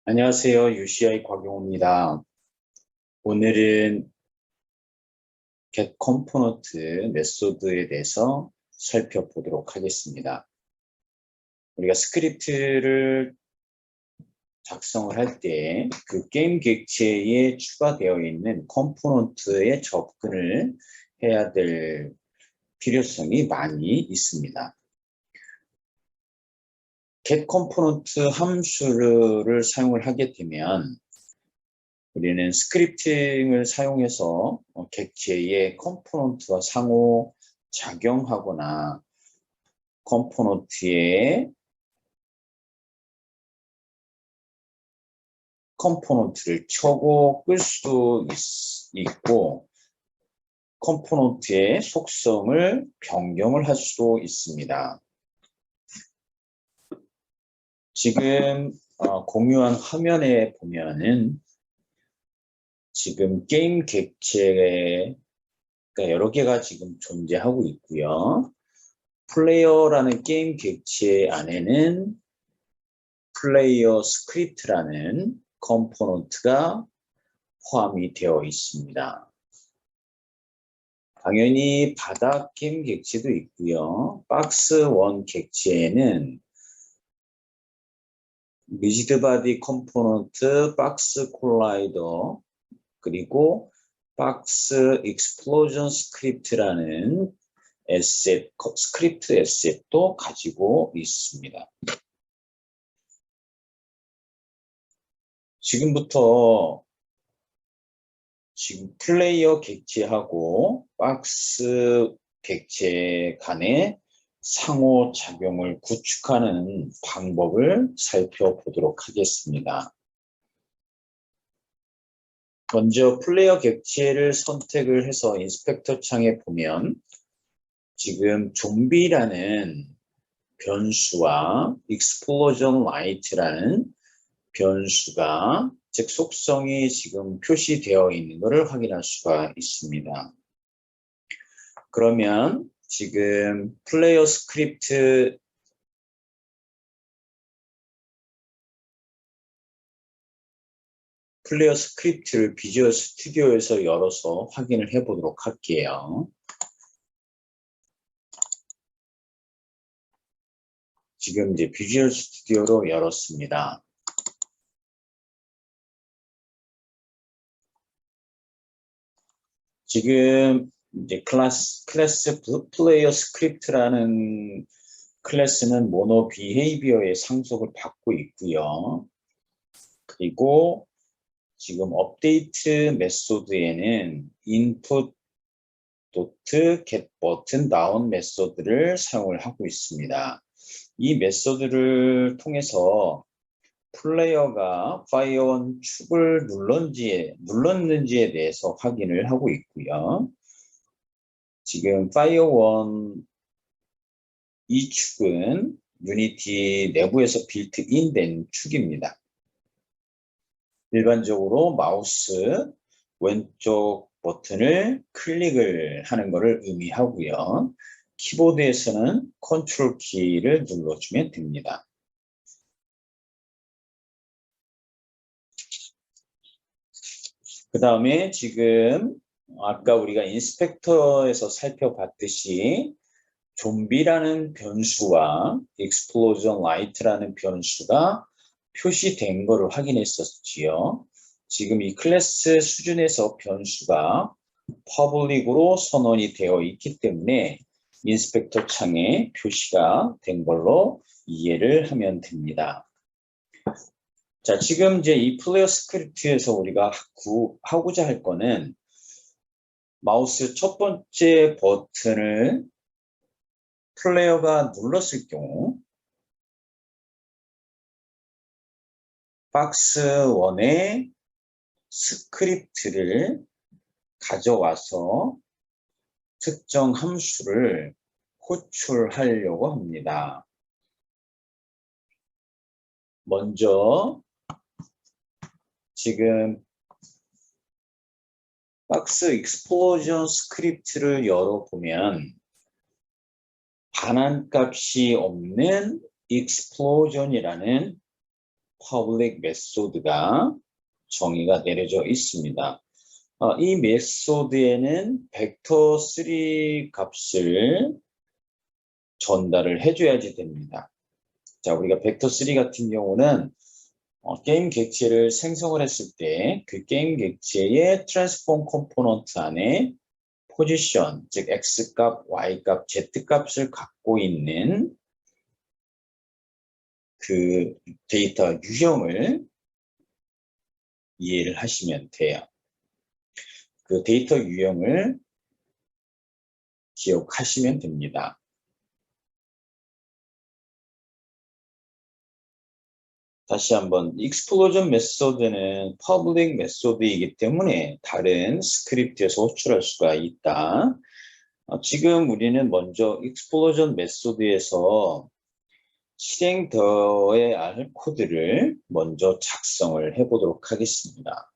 안녕하세요. UCI 곽용호입니다. 오늘은 get component 메소드에 대해서 살펴보도록 하겠습니다. 우리가 스크립트를 작성을 할 때 그 게임 객체에 추가되어 있는 컴포넌트에 접근을 해야 될 필요성이 많이 있습니다. get component 함수를 사용을 하게 되면 우리는 스크립팅을 사용해서 객체의 컴포넌트와 상호 작용하거나 컴포넌트의 컴포넌트를 켜고 끌 수도 있고 컴포넌트의 속성을 변경을 할 수도 있습니다. 지금 공유한 화면에 보면은 지금 게임 객체가 여러 개가 지금 존재하고 있고요. 플레이어라는 게임 객체 안에는 플레이어 스크립트라는 컴포넌트가 포함이 되어 있습니다. 당연히 바닥 게임 객체도 있고요. 박스 1 객체에는 리지드 바디 컴포넌트, 박스 콜라이더, 그리고 박스 익스플로전 스크립트라는 스크립트 에셋도 가지고 있습니다. 지금부터 지금 플레이어 객체하고 박스 객체 간의 상호작용을 구축하는 방법을 살펴보도록 하겠습니다. 먼저 플레이어 객체를 선택을 해서 인스펙터 창에 보면 지금 좀비라는 변수와 explosion light라는 변수가 즉 속성이 지금 표시되어 있는 것을 확인할 수가 있습니다. 그러면 지금 플레이어 스크립트를 비주얼 스튜디오에서 열어서 확인을 해 보도록 할게요. 지금 이제 비주얼 스튜디오로 열었습니다. 지금 이제 클래스 플레이어 스크립트라는 클래스는 모노 비헤이비어의 상속을 받고 있고요. 그리고 지금 업데이트 메소드에는 input get button down 메소드를 사용을 하고 있습니다. 이 메소드를 통해서 플레이어가 파이어1 축을 눌렀는지에 대해서 확인을 하고 있고요. 지금 파이어1 이 축은 유니티 내부에서 빌트인 된 축입니다. 일반적으로 마우스 왼쪽 버튼을 클릭을 하는 것을 의미하고요. 키보드에서는 컨트롤 키를 눌러주면 됩니다. 그 다음에 지금 아까 우리가 인스펙터에서 살펴봤듯이 좀비라는 변수와 explosion light라는 변수가 표시된 것을 확인했었지요. 지금 이 클래스 수준에서 변수가 퍼블릭으로 선언이 되어 있기 때문에 인스펙터 창에 표시가 된 걸로 이해를 하면 됩니다. 자, 지금 이제 이 플레이어 스크립트에서 우리가 하고자 할 거는 마우스 첫 번째 버튼을 플레이어가 눌렀을 경우 박스 1의 스크립트를 가져와서 특정 함수를 호출하려고 합니다. 먼저 지금 박스 익스플로전 스크립트를 열어보면 반환값이 없는 explosion이라는 public method가 정의가 내려져 있습니다. 이 메소드에는 벡터 3 값을 전달을 해줘야지 됩니다. 자, 우리가 벡터 3 같은 경우는 게임 객체를 생성을 했을 때 그 게임 객체의 트랜스폼 컴포넌트 안에 포지션, 즉 x값, y값, z값을 갖고 있는 그 데이터 유형을 이해를 하시면 돼요. 그 데이터 유형을 기억하시면 됩니다. 다시 한번 익스플로전 메소드는 퍼블릭 메소드이기 때문에 다른 스크립트에서 호출할 수가 있다. 지금 우리는 먼저 익스플로전 메소드에서 실행되어야 할 코드를 먼저 작성을 해보도록 하겠습니다.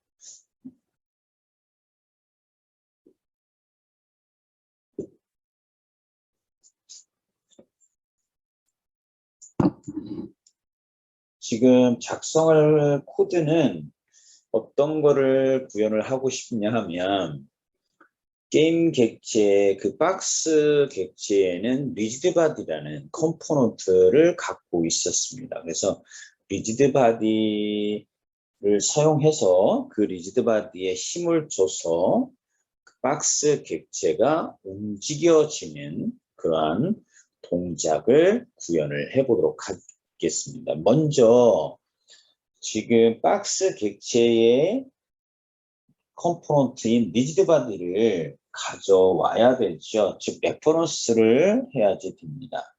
지금 작성할 코드는 어떤 거를 구현을 하고 싶냐 하면 게임 객체, 그 박스 객체에는 리지드 바디라는 컴포넌트를 갖고 있었습니다. 그래서 리지드 바디를 사용해서 그 리지드 바디에 힘을 줘서 그 박스 객체가 움직여지는 그러한 동작을 구현을 해보도록 하겠습니다. 먼저 지금 박스 객체의 컴포넌트인 리지드 바디를 가져와야 되죠. 즉 레퍼런스를 해야지 됩니다.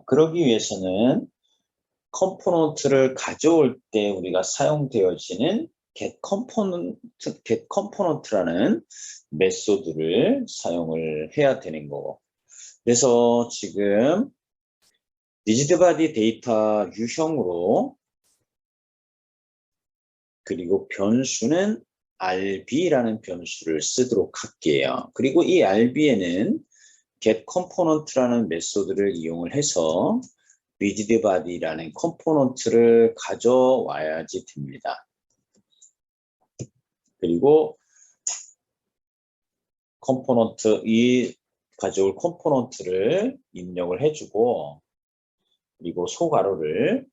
그러기 위해서는 컴포넌트를 가져올 때 우리가 사용되어지는 get component라는 메소드를 사용을 해야 되는 거고. 그래서 지금 리지드 바디 데이터 유형으로 그리고 변수는 rb라는 변수를 쓰도록 할게요. 그리고 이 rb에는 getComponent라는 메소드를 이용을 해서 rigidbody라는 컴포넌트를 가져와야지 됩니다. 그리고 이 가져올 컴포넌트를 입력을 해주고 그리고 소괄호를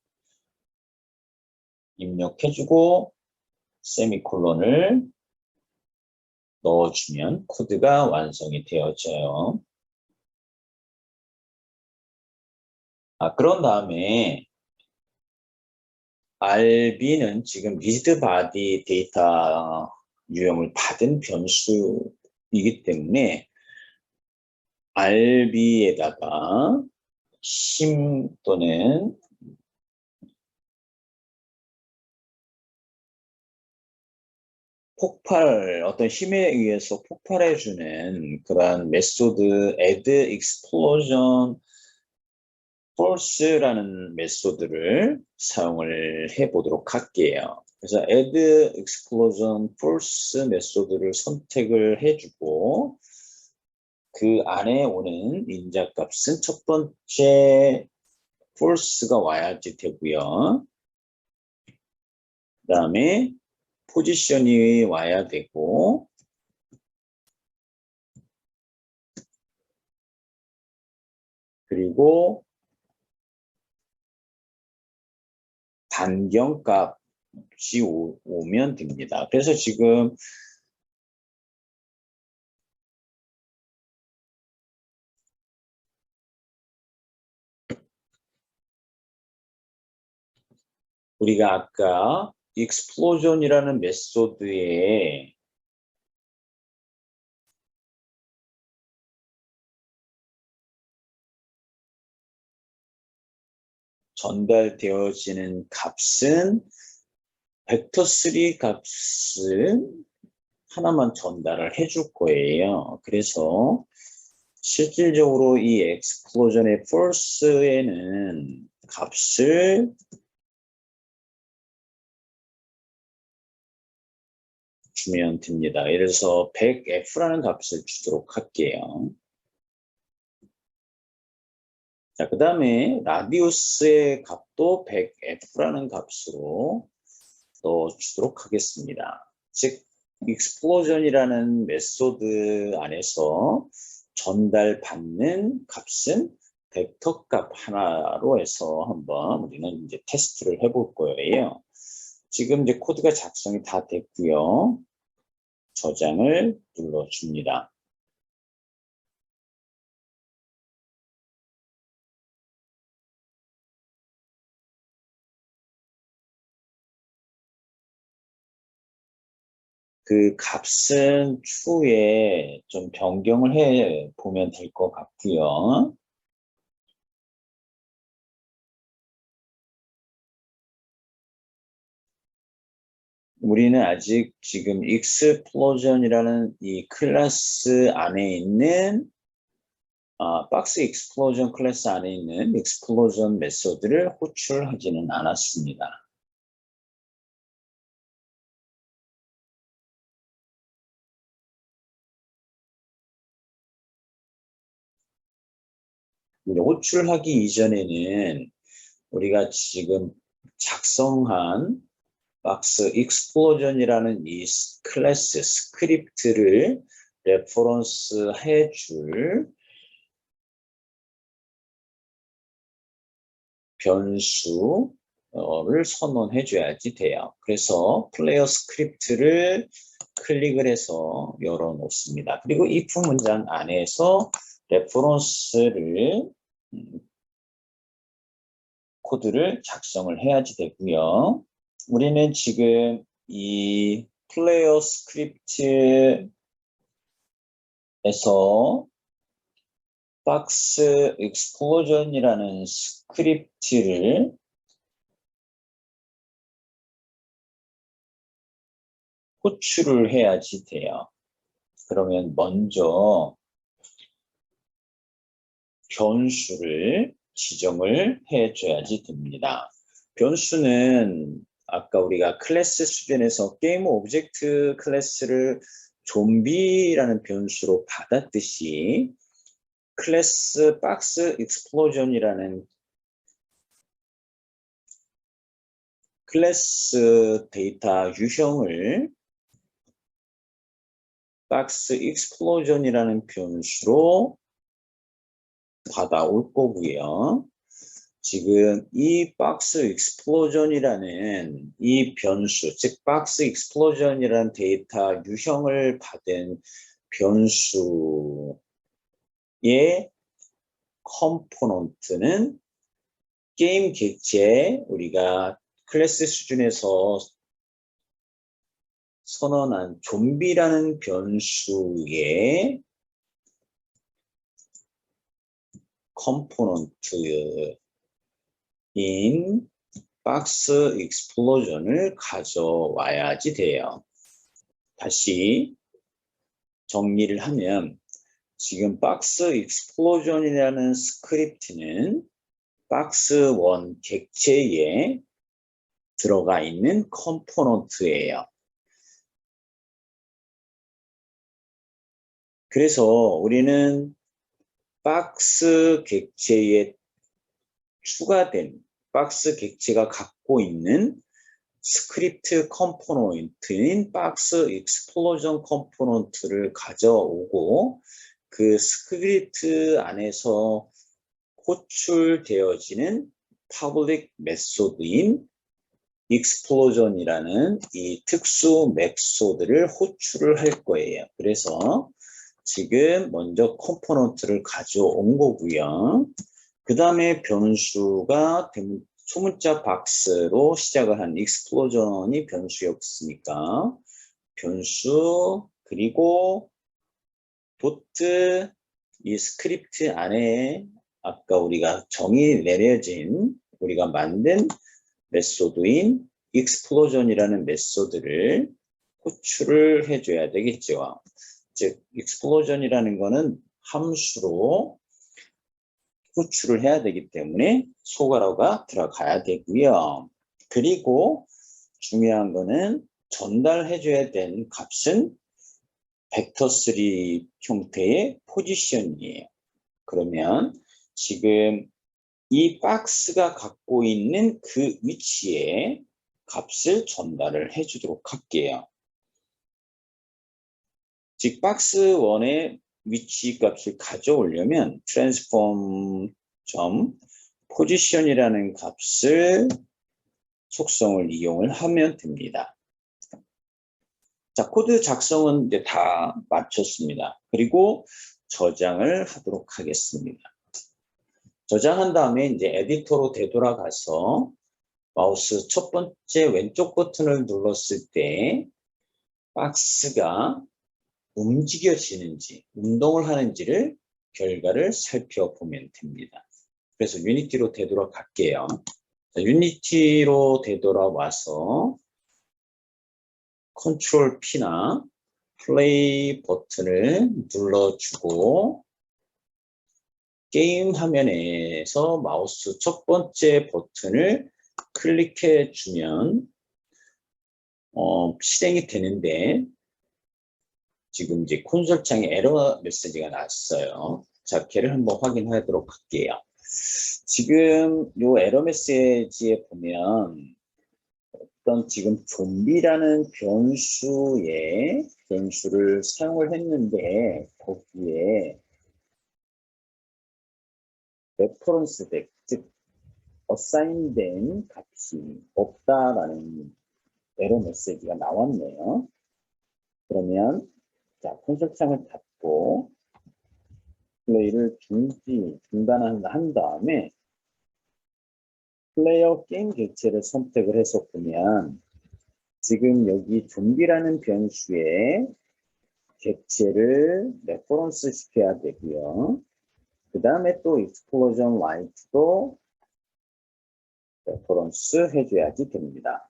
입력해주고 세미콜론을 넣어주면 코드가 완성이 되어져요. 그런 다음에 RB는 지금 리지드 바디 데이터 유형을 받은 변수이기 때문에 RB에다가 힘 또는 어떤 힘에 의해서 폭발해주는 그런 메소드 add explosion force라는 메소드를 사용을 해보도록 할게요. 그래서 add explosion force 메소드를 선택을 해주고 그 안에 오는 인자값은 첫 번째 force가 와야지 되고요. 그 다음에 포지션이 와야 되고 그리고 반경값이 오면 됩니다. 그래서 지금 우리가 아까 explosion이라는 메소드에 전달되어지는 값은 벡터 3 값은 하나만 전달을 해줄 거예요. 그래서 실질적으로 이 explosion의 force에는 값을 주면 됩니다. 예를 들어서 100F라는 값을 주도록 할게요. 자, 그 다음에 라디우스의 값도 100f라는 값으로 넣어주도록 하겠습니다. 즉, 익스플로전이라는 메소드 안에서 전달받는 값은 벡터 값 하나로 해서 한번 우리는 이제 테스트를 해볼 거예요. 지금 이제 코드가 작성이 다 됐고요. 저장을 눌러줍니다. 그 값은 추후에 좀 변경을 해 보면 될 것 같고요. 우리는 아직 지금 익스플로전이라는 이 클래스 안에 있는 박스 익스플로전 클래스 안에 있는 익스플로전 메소드를 호출하지는 않았습니다. 호출하기 이전에는 우리가 지금 작성한 박스 익스플로전이라는 이 클래스 스크립트를 레퍼런스 해줄 변수를 선언해 줘야지 돼요. 그래서 플레이어 스크립트를 클릭을 해서 열어 놓습니다. 그리고 if 문장 안에서 레퍼런스를 코드를 작성을 해야지 되고요. 우리는 지금 이 플레이어 스크립트에서 박스 익스플로전이라는 스크립트를 호출을 해야지 돼요. 그러면 먼저 변수를 지정을 해줘야지 됩니다. 변수는 아까 우리가 클래스 수준에서 게임 오브젝트 클래스를 좀비라는 변수로 받았듯이 클래스 박스 익스플로전이라는 클래스 데이터 유형을 박스 익스플로전이라는 변수로 받아올 거고요. 지금 이 박스 익스플로전이라는 이 변수, 즉 박스 익스플로전이라는 데이터 유형을 받은 변수의 컴포넌트는 게임 객체 우리가 클래스 수준에서 선언한 좀비라는 변수의 컴포넌트인 박스 익스플로전을 가져와야지 돼요. 다시 정리를 하면 지금 박스 익스플로전이라는 스크립트는 박스 1 객체에 들어가 있는 컴포넌트예요. 그래서 우리는 박스 객체에 추가된 박스 객체가 갖고 있는 스크립트 컴포넌트인 박스 익스플로전 컴포넌트를 가져오고 그 스크립트 안에서 호출되어지는 퍼블릭 메소드인 익스플로전이라는 이 특수 메소드를 호출을 할 거예요. 그래서 지금 먼저 컴포넌트를 가져온 거고요. 그 다음에 변수가 소문자 박스로 시작을 한 익스플로전이 변수였으니까 변수 그리고 도트 이 스크립트 안에 아까 우리가 정의 내려진 우리가 만든 메소드인 익스플로전이라는 메소드를 호출을 해줘야 되겠죠. 즉 익스플로전이라는 거는 함수로 호출을 해야 되기 때문에 소괄호가 들어가야 되고요. 그리고 중요한 거는 전달해줘야 되는 값은 벡터3 형태의 포지션이에요. 그러면 지금 이 박스가 갖고 있는 그 위치에 값을 전달을 해주도록 할게요. 즉 박스 1의 위치 값을 가져오려면 transform position이라는 값을 속성을 이용을 하면 됩니다. 자, 코드 작성은 이제 다 마쳤습니다. 그리고 저장을 하도록 하겠습니다. 저장한 다음에 이제 에디터로 되돌아가서 마우스 첫 번째 왼쪽 버튼을 눌렀을 때 박스가 움직여지는지, 운동을 하는지를 결과를 살펴보면 됩니다. 그래서 유니티로 되돌아갈게요. 자, 유니티로 되돌아와서 컨트롤 P나 플레이 버튼을 눌러주고 게임 화면에서 마우스 첫 번째 버튼을 클릭해 주면 실행이 되는데 지금 이제 콘솔 창에 에러 메시지가 났어요. 자, 걔를 한번 확인하도록 할게요. 지금 요 에러 메시지에 보면 어떤 지금 좀비라는 변수를 사용을 했는데 거기에 레퍼런스 덱, 즉 어사인된 값이 없다라는 에러 메시지가 나왔네요. 그러면 자, 콘솔 창을 닫고 플레이를 중단한 다음에 플레이어 게임 객체를 선택을 해서 보면 지금 여기 좀비라는 변수에 객체를 레퍼런스 시켜야 되고요. 그 다음에 또 익스플로전 라이트도 레퍼런스 해줘야지 됩니다.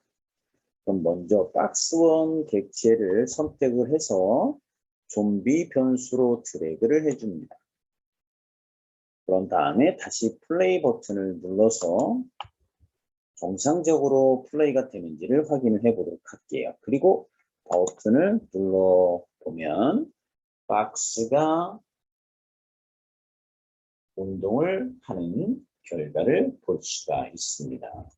그럼 먼저 박스1 객체를 선택을 해서 좀비 변수로 드래그를 해줍니다. 그런 다음에 다시 플레이 버튼을 눌러서 정상적으로 플레이가 되는지를 확인을 해보도록 할게요. 그리고 버튼을 눌러보면 박스가 운동을 하는 결과를 볼 수가 있습니다.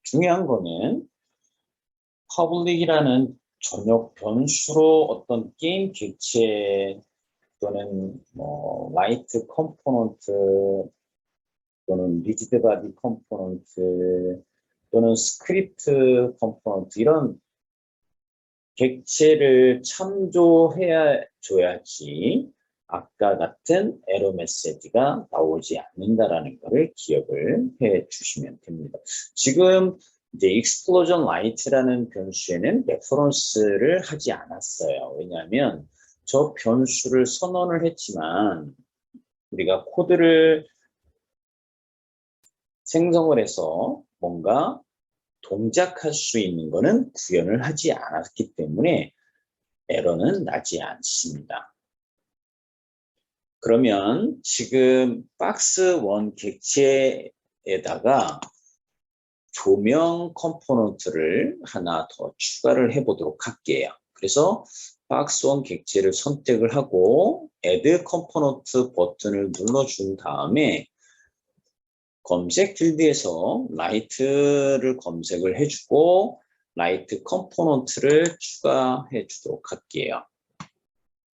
중요한 거는 public이라는 전역 변수로 어떤 게임 객체 또는 뭐 라이트 컴포넌트 또는 리지드 바디 컴포넌트 또는 스크립트 컴포넌트 이런 객체를 참조해야 줘야지 아까 같은 에러 메시지가 나오지 않는다라는 것을 기억을 해 주시면 됩니다. 지금 이제 explosion light라는 변수에는 레퍼런스를 하지 않았어요. 왜냐하면 저 변수를 선언을 했지만 우리가 코드를 생성을 해서 뭔가 동작할 수 있는 것은 구현을 하지 않았기 때문에 에러는 나지 않습니다. 그러면 지금 박스 1 객체에다가 조명 컴포넌트를 하나 더 추가를 해보도록 할게요. 그래서 박스 1 객체를 선택을 하고 Add 컴포넌트 버튼을 눌러준 다음에 검색 필드에서 라이트를 검색을 해주고 라이트 컴포넌트를 추가해 주도록 할게요.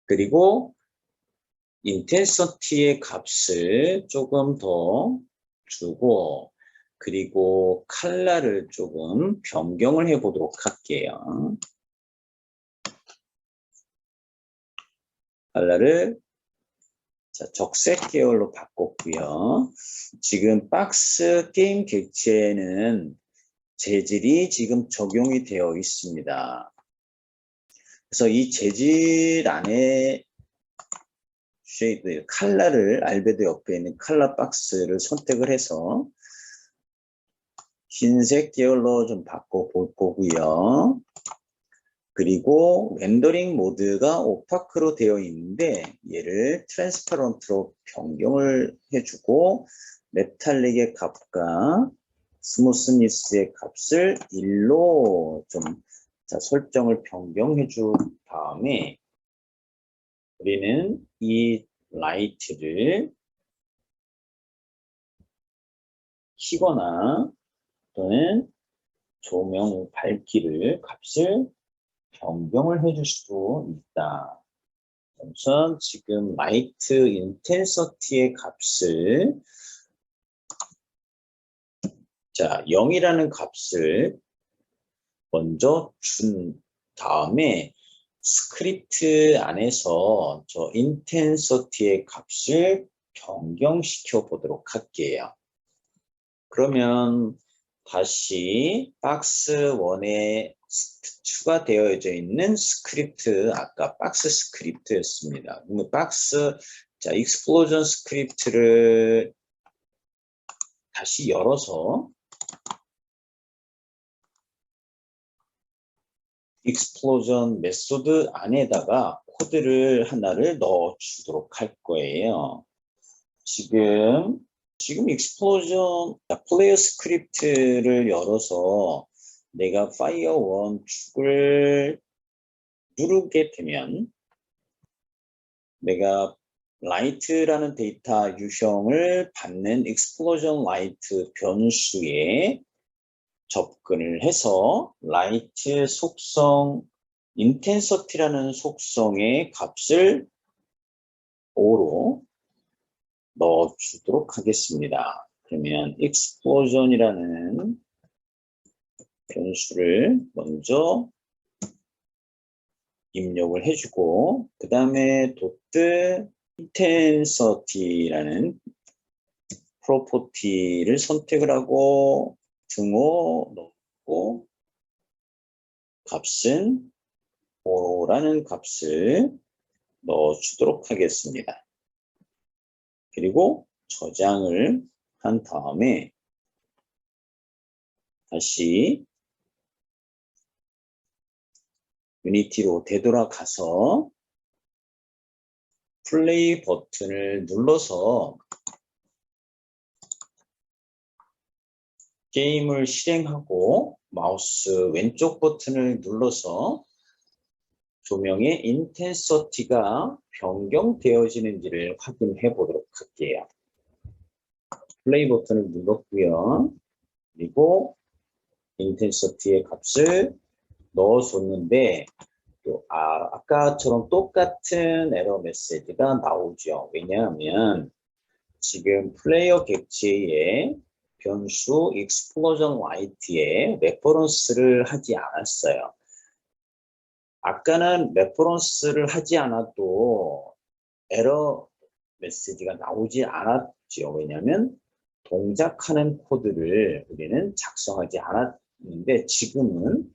그리고 인텐서티의 값을 조금 더 주고 그리고 컬러를 조금 변경을 해 보도록 할게요. 컬러를 자, 적색 계열로 바꿨고요. 지금 박스 게임 객체에는 재질이 지금 적용이 되어 있습니다. 그래서 이 재질 안에 쉐이드 컬러를 알베도 옆에 있는 컬러 박스를 선택을 해서 흰색 계열로 좀 바꿔볼 거고요. 그리고 렌더링 모드가 오파크로 되어 있는데 얘를 트랜스퍼런트로 변경을 해주고 메탈릭의 값과 스무스니스의 값을 1로 좀 설정을 변경해 준 다음에 우리는 이 라이트를 키거나 또는 조명 밝기를 값을 변경을 해줄 수도 있다. 우선 지금 라이트 인텐서티의 값을 0이라는 값을 먼저 준 다음에 스크립트 안에서 저 인텐서티의 값을 변경시켜 보도록 할게요. 그러면 다시 박스 1에 추가되어져 있는 스크립트, 아까 박스 스크립트였습니다. 박스, 익스플로전 스크립트를 다시 열어서 익스플로전 메소드 안에다가 코드를 하나를 넣어 주도록 할 거예요. 지금 익스플로전 플레이어 스크립트를 열어서 내가 파이어 1 축을 누르게 되면 내가 라이트라는 데이터 유형을 받는 익스플로전 라이트 변수에 접근을 해서 라이트 속성 인텐서티라는 속성의 값을 5로 넣어 주도록 하겠습니다. 그러면 explosion이라는 변수를 먼저 입력을 해주고 그 다음에 도트 intensity라는 프로퍼티를 선택을 하고 등호 넣고 값은 5라는 값을 넣어 주도록 하겠습니다. 그리고 저장을 한 다음에 다시 유니티로 되돌아가서 플레이 버튼을 눌러서 게임을 실행하고 마우스 왼쪽 버튼을 눌러서 조명의 인텐서티가 변경되어지는지를 확인해 보도록 할게요. 플레이 버튼을 눌렀고요. 그리고 인텐서티의 값을 넣어줬는데 아까처럼 똑같은 에러 메시지가 나오죠. 왜냐하면 지금 플레이어 객체의 변수 explosion light에 레퍼런스를 하지 않았어요. 아까는 레퍼런스를 하지 않아도 에러 메시지가 나오지 않았죠. 왜냐하면 동작하는 코드를 우리는 작성하지 않았는데 지금은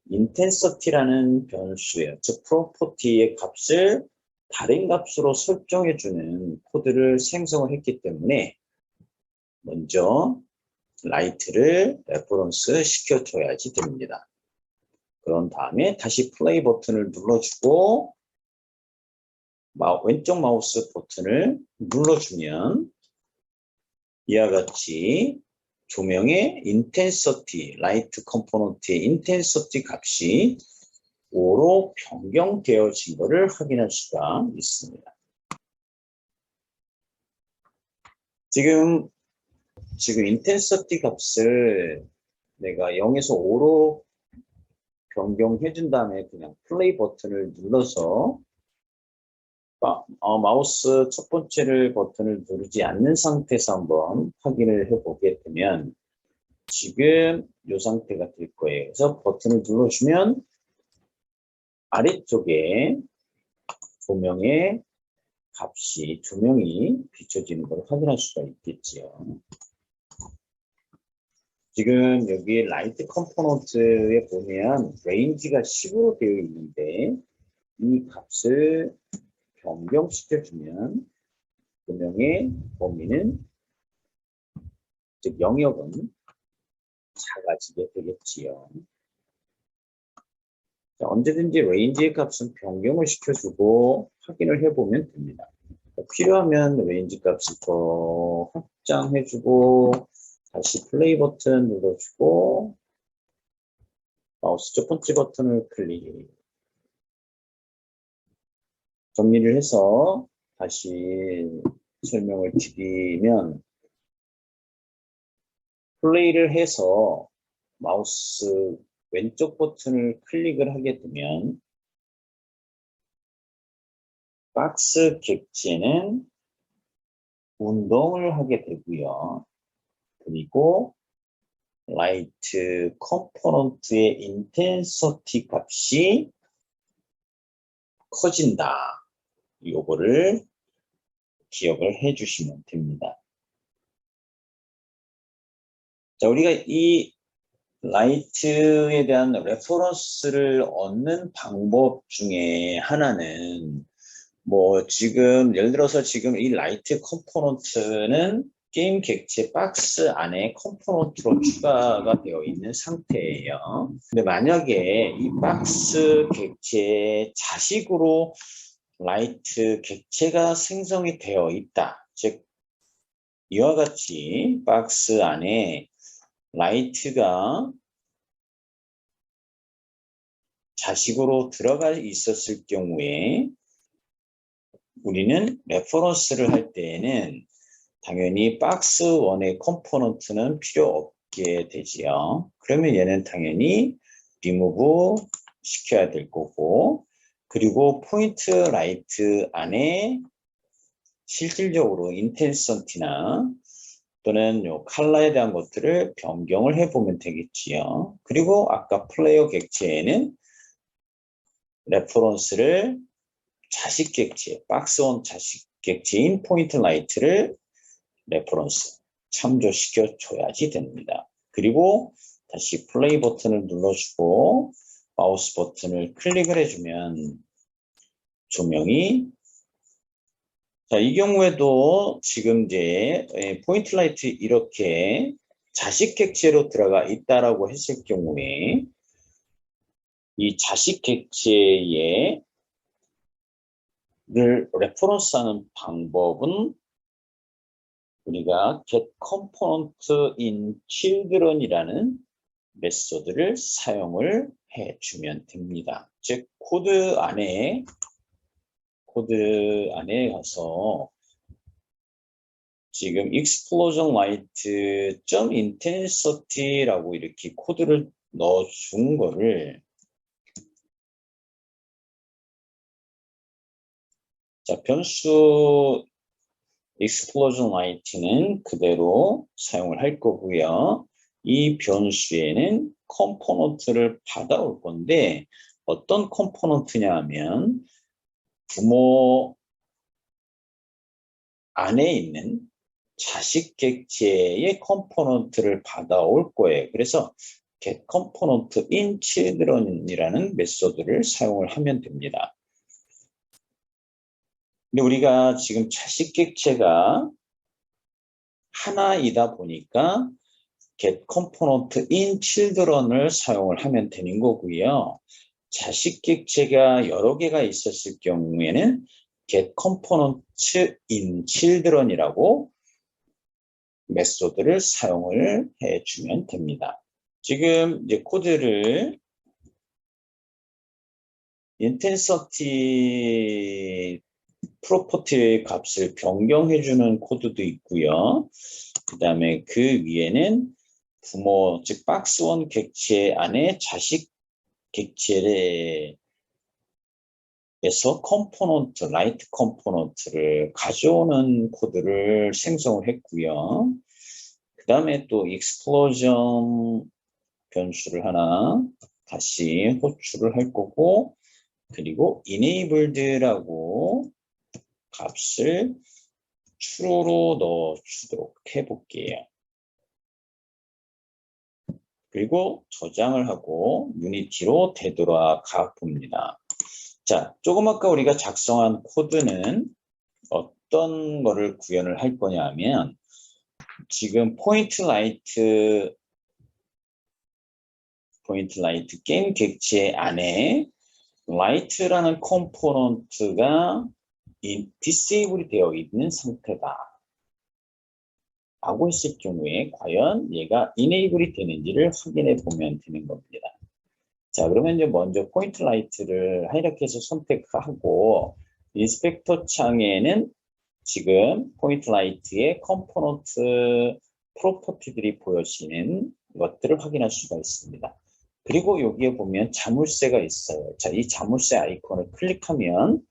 인텐서티라는 변수예요. 즉 프로퍼티의 값을 다른 값으로 설정해주는 코드를 생성을 했기 때문에 먼저 라이트를 레퍼런스 시켜줘야지 됩니다. 그런 다음에 다시 플레이 버튼을 눌러주고 왼쪽 마우스 버튼을 눌러주면 이와 같이 조명의 인텐서티, 라이트 컴포넌트의 인텐서티 값이 5로 변경되어진 것을 확인할 수가 있습니다. 지금 인텐서티 값을 내가 0에서 5로 변경해 준 다음에 그냥 플레이 버튼을 눌러서 마우스 첫 번째를 버튼을 누르지 않는 상태에서 한번 확인을 해보게 되면 지금 이 상태가 될 거예요. 그래서 버튼을 눌러주면 아래쪽에 조명의 값이 조명이 비춰지는 걸 확인할 수가 있겠지요. 지금 여기 라이트 컴포넌트에 보면 레인지가 10으로 되어 있는데 이 값을 변경시켜주면 조명의 범위는 즉 영역은 작아지게 되겠지요. 자, 언제든지 레인지의 값은 변경을 시켜주고 확인을 해보면 됩니다. 필요하면 레인지 값을 더 확장해주고 다시 플레이 버튼 눌러주고 마우스 첫 번째 버튼을 클릭 정리를 해서 다시 설명을 드리면 플레이를 해서 마우스 왼쪽 버튼을 클릭을 하게 되면 박스 객체는 운동을 하게 되고요. 그리고 라이트 컴포넌트의 인텐서티 값이 커진다. 요거를 기억을 해 주시면 됩니다. 자, 우리가 이 라이트에 대한 레퍼런스를 얻는 방법 중에 하나는 지금 예를 들어서 지금 이 라이트 컴포넌트는 게임 객체 박스 안에 컴포넌트로 추가가 되어 있는 상태예요. 근데 만약에 이 박스 객체의 자식으로 라이트 객체가 생성이 되어 있다. 즉 이와 같이 박스 안에 라이트가 자식으로 들어가 있었을 경우에 우리는 레퍼런스를 할 때에는 당연히 박스 1의 컴포넌트는 필요 없게 되지요. 그러면 얘는 당연히 리무브 시켜야 될 거고, 그리고 포인트 라이트 안에 실질적으로 인텐시티나 또는 요 컬러에 대한 것들을 변경을 해보면 되겠지요. 그리고 아까 플레이어 객체에는 레퍼런스를 자식 객체, 박스 1 자식 객체인 포인트 라이트를 레퍼런스 참조시켜 줘야지 됩니다. 그리고 다시 플레이 버튼을 눌러주고 마우스 버튼을 클릭을 해주면 조명이 이 경우에도 지금 이제 포인트 라이트 이렇게 자식 객체로 들어가 있다라고 했을 경우에 이 자식 객체의 를 레퍼런스하는 방법은 우리가 get component in children이라는 메소드를 사용을 해주면 됩니다. 즉 코드 안에 가서 지금 explosion light.intensity라고 이렇게 코드를 넣어준 거를 변수 explosion light는 그대로 사용을 할 거고요. 이 변수에는 컴포넌트를 받아올 건데 어떤 컴포넌트냐 하면 부모 안에 있는 자식 객체의 컴포넌트를 받아올 거예요. 그래서 get component in children이라는 메소드를 사용을 하면 됩니다. 근데 우리가 지금 자식 객체가 하나이다 보니까 get component in children을 사용을 하면 되는 거고요. 자식 객체가 여러 개가 있었을 경우에는 get component in children이라고 메소드를 사용을 해주면 됩니다. 지금 이제 코드를 intensity 프로퍼티 값을 변경해주는 코드도 있고요. 그 다음에 그 위에는 부모, 즉 박스 1 객체 안에 자식 객체에서 컴포넌트, 라이트 컴포넌트를 가져오는 코드를 생성을 했고요. 그 다음에 또 익스플로전 변수를 하나 다시 호출을 할 거고, 그리고 enabled라고 값을 true로 넣어주도록 해볼게요. 그리고 저장을 하고 유니티로 되돌아가 봅니다. 자, 조금 아까 우리가 작성한 코드는 어떤 거를 구현을 할 거냐 하면 지금 포인트 라이트 게임 객체 안에 라이트라는 컴포넌트가 디세이블이 되어 있는 상태다 라고 했을 경우에 과연 얘가 이네이블이 되는지를 확인해 보면 되는 겁니다. 자, 그러면 이제 먼저 포인트 라이트를 하이라키에서 선택하고 인스펙터 창에는 지금 포인트 라이트의 컴포넌트 프로퍼티들이 보여지는 것들을 확인할 수가 있습니다. 그리고 여기에 보면 자물쇠가 있어요. 자, 이 자물쇠 아이콘을 클릭하면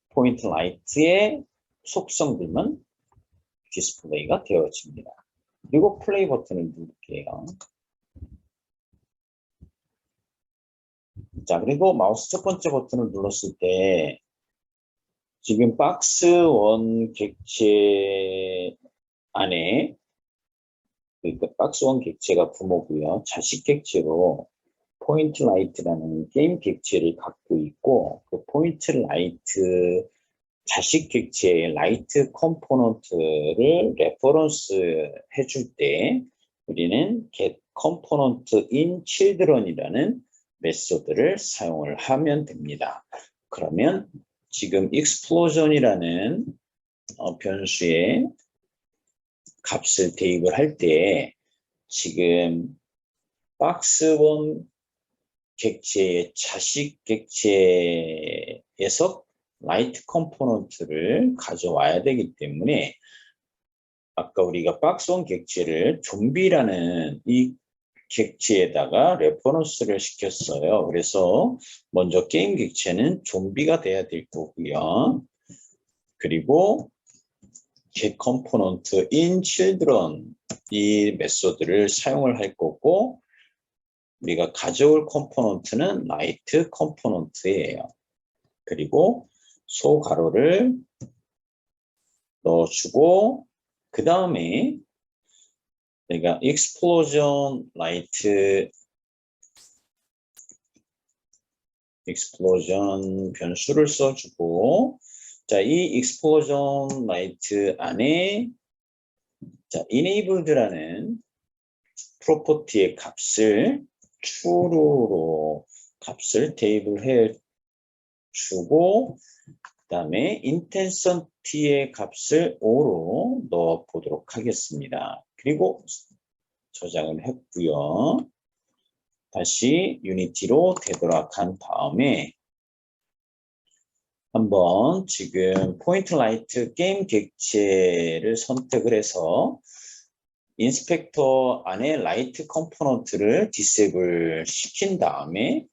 포인트 라이트의 속성들만 디스플레이가 되어집니다. 그리고 플레이 버튼을 누를게요. 자, 그리고 마우스 첫 번째 버튼을 눌렀을 때 지금 박스 1 객체 안에 그러니까 박스 1 객체가 부모고요. 자식 객체로 포인트 라이트라는 게임 객체를 갖고 있고 그 포인트 라이트 자식 객체의 라이트 컴포넌트를 레퍼런스 해줄 때 우리는 get component in children이라는 메소드를 사용을 하면 됩니다. 그러면 지금 explosion이라는 변수의 값을 대입을 할 때 지금 박스 1 객체의 자식 객체에서 라이트 컴포넌트를 가져와야 되기 때문에 아까 우리가 박스 1 객체를 좀비라는 이 객체에다가 레퍼런스를 시켰어요. 그래서 먼저 게임 객체는 좀비가 돼야 될 거고요. 그리고 get component in children 이 메소드를 사용을 할 거고 우리가 가져올 컴포넌트는 라이트 컴포넌트예요. 그리고 소 가로를 넣어주고 그 다음에 내가 explosion light explosion 변수를 써주고 자, 이 explosion light 안에 자, enabled라는 프로퍼티의 값을 true로 값을 대입을 해주고 그 다음에 intensity의 값을 5로 넣어 보도록 하겠습니다. 그리고 저장을 했고요. 다시 유니티로 되돌아간 다음에 한번 지금 포인트 라이트 게임 객체를 선택을 해서 인스펙터 안에 라이트 컴포넌트를 디세이블 시킨 다음에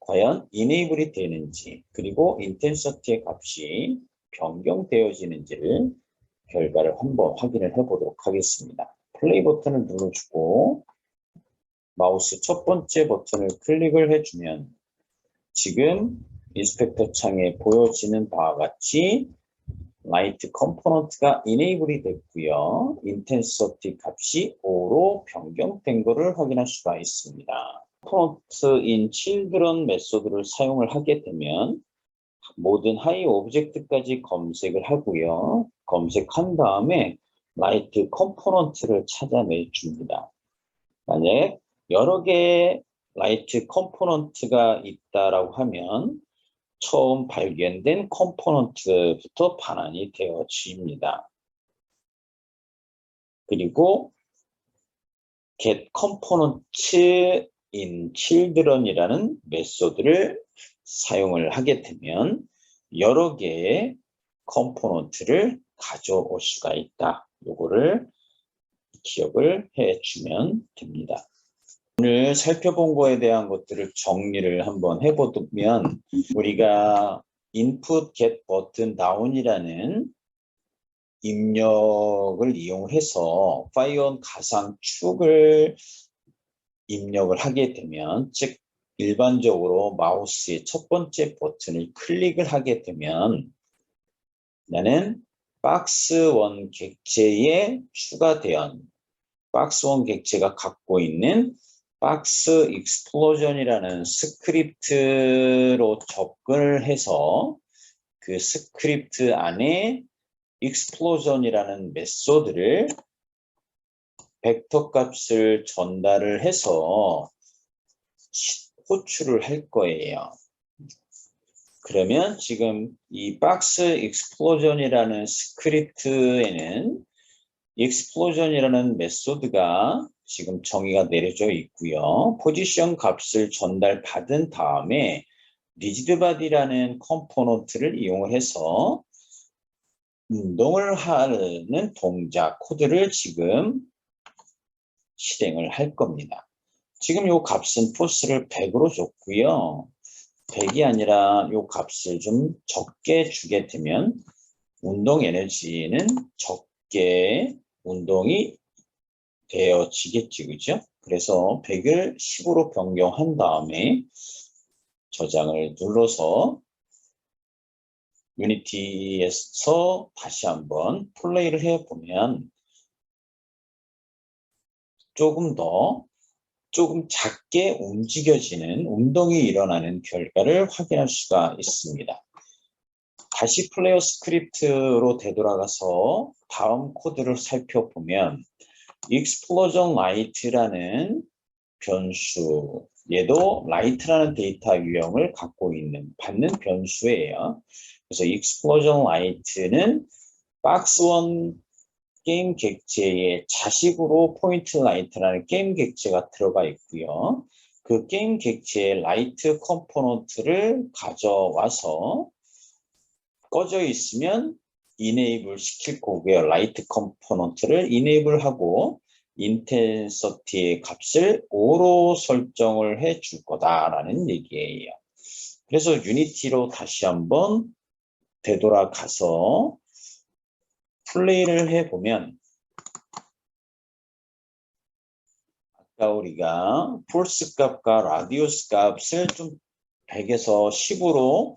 과연 이네이블이 되는지 그리고 인텐시티의 값이 변경되어지는지를 결과를 한번 확인을 해보도록 하겠습니다. 플레이 버튼을 눌러주고 마우스 첫 번째 버튼을 클릭을 해주면 지금 인스펙터 창에 보여지는 바와 같이 라이트 컴포넌트가 이네이블이 됐고요. 인텐시티 값이 5로 변경된 것을 확인할 수가 있습니다. 컴포넌트 인 children 메소드를 사용을 하게 되면 모든 하이 오브젝트까지 검색을 하고요. 검색한 다음에 라이트 컴포넌트를 찾아내 줍니다. 만약 여러 개의 라이트 컴포넌트가 있다라고 하면 처음 발견된 컴포넌트부터 반환이 되어집니다. 그리고 get component in children이라는 메소드를 사용을 하게 되면 여러 개의 컴포넌트를 가져올 수가 있다. 요거를 기억을 해주면 됩니다. 오늘 살펴본 거에 대한 것들을 정리를 한번 해보면 우리가 input get button down이라는 입력을 이용해서 fire 가상축을 입력을 하게 되면 즉 일반적으로 마우스의 첫 번째 버튼을 클릭을 하게 되면 나는 박스 1 객체에 추가된 박스 1 객체가 갖고 있는 박스 익스플로전이라는 스크립트로 접근을 해서 그 스크립트 안에 익스플로전이라는 메소드를 벡터 값을 전달을 해서 호출을 할 거예요. 그러면 지금 이 박스 익스플로전이라는 스크립트에는 익스플로전이라는 메소드가 지금 정의가 내려져 있고요. 포지션 값을 전달받은 다음에 리지드바디라는 컴포넌트를 이용해서 운동을 하는 동작 코드를 지금 실행을 할 겁니다. 지금 이 값은 false를 100으로 줬고요. 100이 아니라 이 값을 좀 적게 주게 되면 운동 에너지는 적게 운동이 되어지겠지, 그죠? 그래서 100을 10으로 변경한 다음에 저장을 눌러서 유니티에서 다시 한번 플레이를 해보면 조금 작게 움직여지는 운동이 일어나는 결과를 확인할 수가 있습니다. 다시 플레이어 스크립트로 되돌아가서 다음 코드를 살펴보면 explosion light라는 변수, 얘도 light라는 데이터 유형을 갖고 있는 받는 변수예요. 그래서 explosion light는 박스1 게임 객체의 자식으로 포인트 라이트라는 게임 객체가 들어가 있고요. 그 게임 객체의 라이트 컴포넌트를 가져와서 꺼져 있으면 이네이블 시킬 거고요. 라이트 컴포넌트를 이네이블 하고 인텐서티의 값을 5로 설정을 해 줄 거다라는 얘기예요. 그래서 유니티로 다시 한번 되돌아가서 플레이를 해보면 아까 우리가 폴스 값과 라디우스 값을 좀 100에서 10으로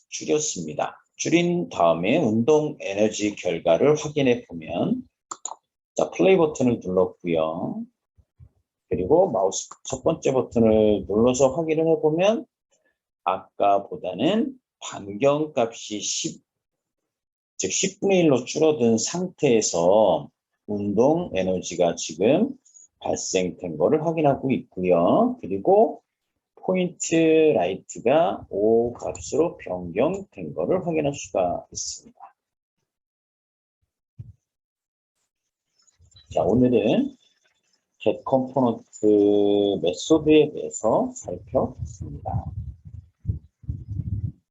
줄였습니다. 줄인 다음에 운동 에너지 결과를 확인해 보면 자, 플레이 버튼을 눌렀고요. 그리고 마우스 첫 번째 버튼을 눌러서 확인을 해보면 아까보다는 반경값이 10, 즉 10분의 1로 줄어든 상태에서 운동 에너지가 지금 발생된 것을 확인하고 있고요. 그리고 포인트 라이트가 5 값으로 변경된 것을 확인할 수가 있습니다. 자, 오늘은 get 컴포넌트 메소드에 대해서 살펴봤습니다.